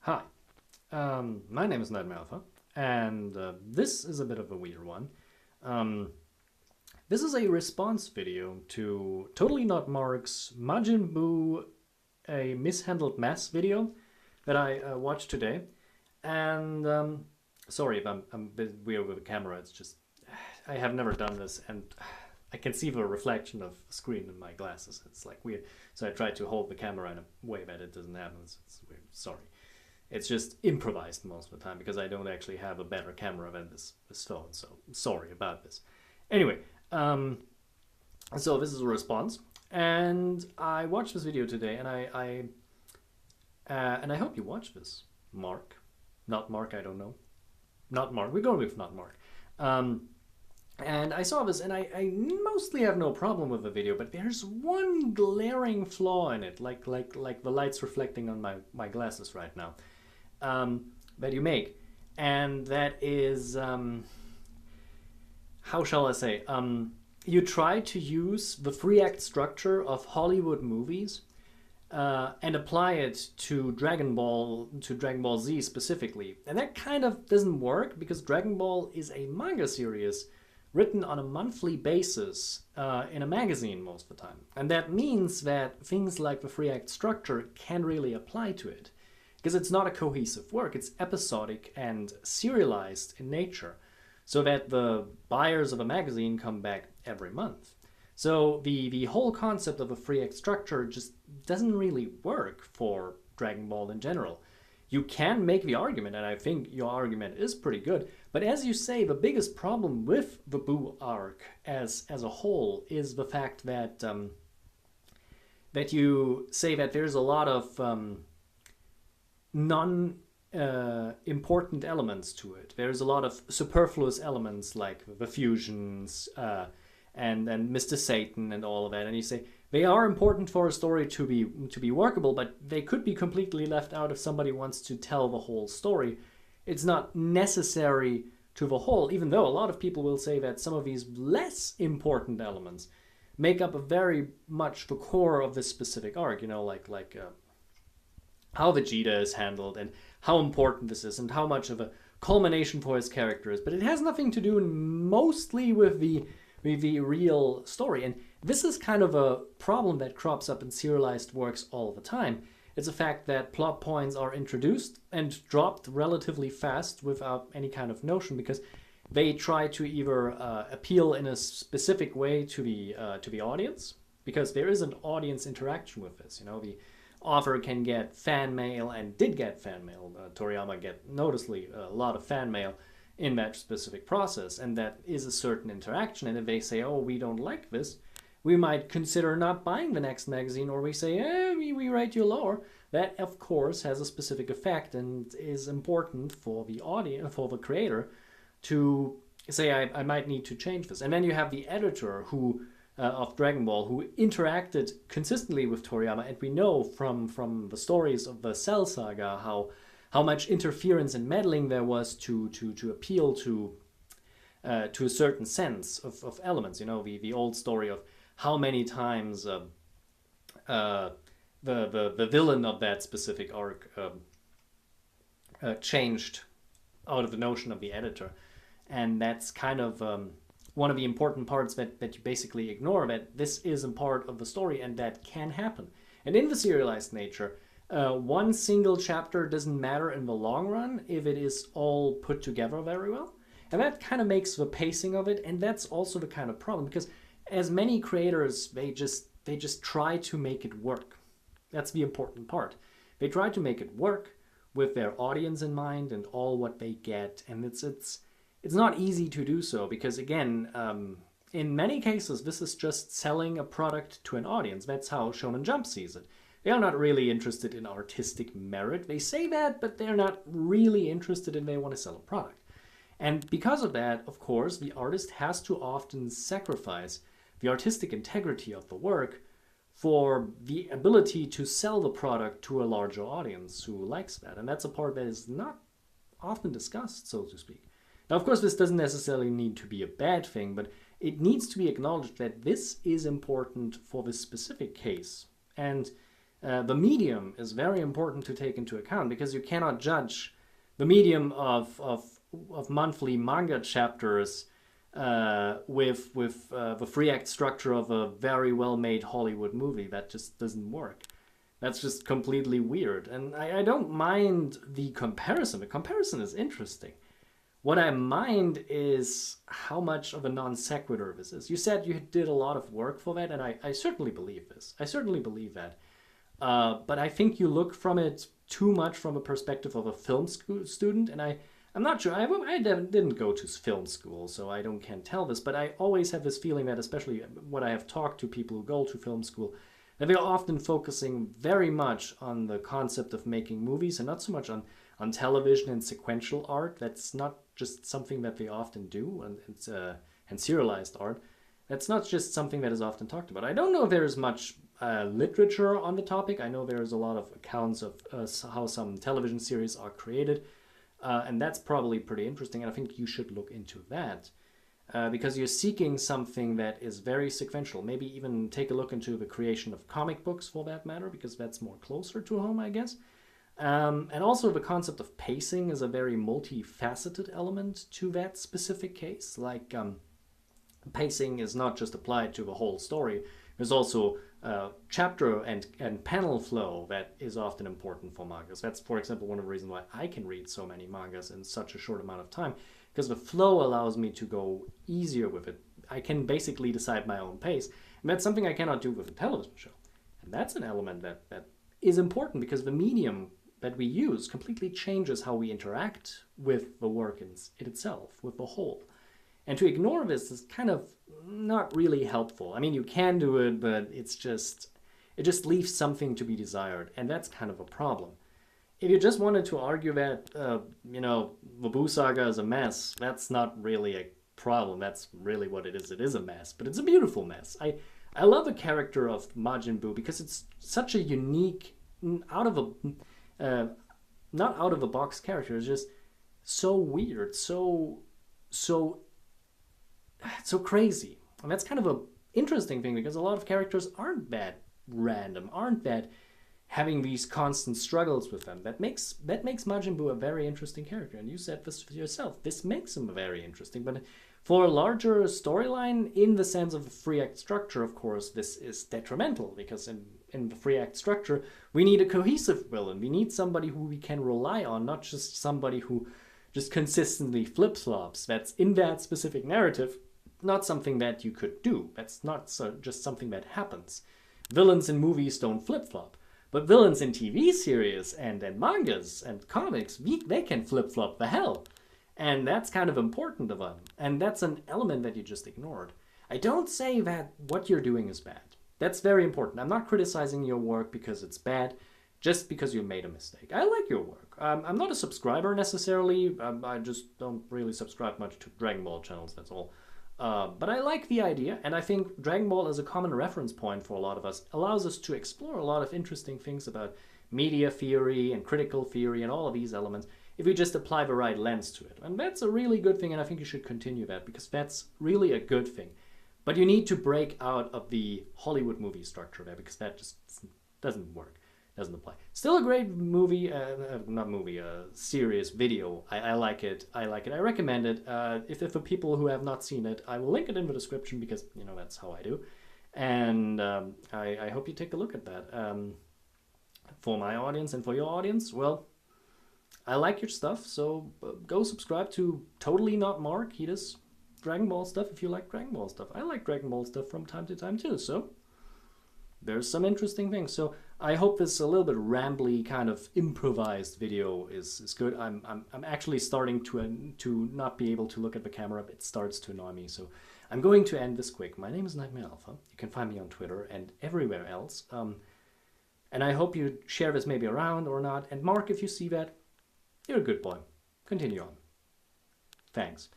Hi, my name is Nightmare, and this is a bit of a weird one. Um, this is a response video to Totally Not Mark's Majin Buu, a Mishandled Mess video that I watched today. And sorry if I'm a bit weird with the camera, it's just I have never done this, and I can see the reflection of the screen in my glasses. It's like weird. So I tried to hold the camera in a way that it doesn't happen. It's weird. Sorry. It's just improvised most of the time because I don't actually have a better camera than this phone. So sorry about this. Anyway, so this is a response, and I watched this video today, and I hope you watch this, Mark. Not Mark. I don't know. Not Mark. We're going with not Mark. And I saw this, and I mostly have no problem with the video, but there's one glaring flaw in it, like the lights reflecting on my glasses right now. That you make, and that is how shall I say? You try to use the three act structure of Hollywood movies and apply it to Dragon Ball Z specifically, and that kind of doesn't work because Dragon Ball is a manga series written on a monthly basis in a magazine most of the time, and that means that things like the three act structure can't really apply to it. Because it's not a cohesive work, it's episodic and serialized in nature, so that the buyers of a magazine come back every month. So the whole concept of a free act structure just doesn't really work for Dragon Ball in general. You can make the argument, and I think your argument is pretty good, but as you say, the biggest problem with the Buu arc as a whole is the fact that that you say that there's a lot of non-important elements to it. There's a lot of superfluous elements like the fusions and Mr. Satan and all of that. And you say they are important for a story to be workable, but they could be completely left out if somebody wants to tell the whole story. It's not necessary to the whole, even though a lot of people will say that some of these less important elements make up a very much the core of this specific arc. You know, like how Vegeta is handled and how important this is and how much of a culmination for his character is. But it has nothing to do mostly with the real story. And this is kind of a problem that crops up in serialized works all the time. It's a fact that plot points are introduced and dropped relatively fast without any kind of notion because they try to either appeal in a specific way to the audience, because there is an audience interaction with this. You know, the author can get fan mail and did get fan mail. Toriyama get noticeably a lot of fan mail in that specific process, and that is a certain interaction. And if they say, oh, we don't like this, we might consider not buying the next magazine, or we say, we rate you lower. That, of course, has a specific effect and is important for the audience, for the creator, to say, I might need to change this. And then you have the editor who of Dragon Ball, who interacted consistently with Toriyama, and we know from the stories of the Cell Saga how much interference and meddling there was to appeal to a certain sense of elements. You know, the old story of how many times the villain of that specific arc changed out of the notion of the editor, and that's kind of one of the important parts that you basically ignore, that this is a part of the story and that can happen. And in the serialized nature, one single chapter doesn't matter in the long run if it is all put together very well. And that kind of makes the pacing of it, and that's also the kind of problem, because as many creators, they just try to make it work. That's the important part. They try to make it work with their audience in mind and all what they get, and it's not easy to do so because, again, in many cases, this is just selling a product to an audience. That's how Shonen Jump sees it. They are not really interested in artistic merit. They say that, but they're not really interested in, they want to sell a product. And because of that, of course, the artist has to often sacrifice the artistic integrity of the work for the ability to sell the product to a larger audience who likes that. And that's a part that is not often discussed, so to speak. Now, of course, this doesn't necessarily need to be a bad thing, but it needs to be acknowledged that this is important for this specific case. And The medium is very important to take into account because you cannot judge the medium of monthly manga chapters with the three act structure of a very well made Hollywood movie. That just doesn't work. That's just completely weird. And I don't mind the comparison. The comparison is interesting. What I mind is how much of a non sequitur this is. You said you did a lot of work for that, and I certainly believe this. I certainly believe that. But I think you look from it too much from a perspective of a film student, and I'm not sure. I didn't go to film school, so can't tell this, but I always have this feeling that, especially when I have talked to people who go to film school, that they're often focusing very much on the concept of making movies and not so much on television and sequential art. That's not just something that they often do, and serialized art. That's not just something that is often talked about. I don't know if there's much literature on the topic. I know there's a lot of accounts of how some television series are created, and that's probably pretty interesting, and I think you should look into that. Because you're seeking something that is very sequential. Maybe even take a look into the creation of comic books for that matter, because that's more closer to home, I guess. And also the concept of pacing is a very multifaceted element to that specific case. Like pacing is not just applied to the whole story. There's also chapter and panel flow that is often important for mangas. That's, for example, one of the reasons why I can read so many mangas in such a short amount of time, because the flow allows me to go easier with it. I can basically decide my own pace, and that's something I cannot do with a television show. And that's an element that is important because the medium that we use completely changes how we interact with the work in itself, with the whole. And to ignore this is kind of not really helpful. I mean, you can do it, but it just leaves something to be desired, and that's kind of a problem. If you just wanted to argue that, the Buu saga is a mess, that's not really a problem. That's really what it is. It is a mess, but it's a beautiful mess. I love the character of Majin Buu because it's such a unique, not out of a box character. It's just so weird, so crazy. And that's kind of an interesting thing because a lot of characters aren't that random, aren't that having these constant struggles with them. That makes Majin Buu a very interesting character. And you said this for yourself. This makes him very interesting. But for a larger storyline, in the sense of the three act structure, of course, this is detrimental because in the three act structure, we need a cohesive villain. We need somebody who we can rely on, not just somebody who just consistently flip-flops. That's in that specific narrative, not something that you could do. That's not just something that happens. Villains in movies don't flip-flop. But villains in TV series and mangas and comics, they can flip-flop the hell. And that's kind of important to them. And that's an element that you just ignored. I don't say that what you're doing is bad. That's very important. I'm not criticizing your work because it's bad, just because you made a mistake. I like your work. I'm not a subscriber necessarily. I just don't really subscribe much to Dragon Ball channels, that's all. But I like the idea, and I think Dragon Ball as a common reference point for a lot of us allows us to explore a lot of interesting things about media theory and critical theory and all of these elements if we just apply the right lens to it. And that's a really good thing, and I think you should continue that because that's really a good thing. But you need to break out of the Hollywood movie structure there because that just doesn't work. Doesn't apply. Still a great movie, series, video. I like it. I recommend it. If for people who have not seen it, I will link it in the description because, that's how I do. And I hope you take a look at that. For my audience and for your audience, well, I like your stuff, so go subscribe to Totally Not Mark. He does Dragon Ball stuff if you like Dragon Ball stuff. I like Dragon Ball stuff from time to time too, so there's some interesting things. So I hope this a little bit rambly kind of improvised video is good. I'm actually starting to not be able to look at the camera. It starts to annoy me. So I'm going to end this quick. My name is Nightmare Alpha. You can find me on Twitter and everywhere else. And I hope you share this maybe around or not. And Mark, if you see that, you're a good boy. Continue on. Thanks.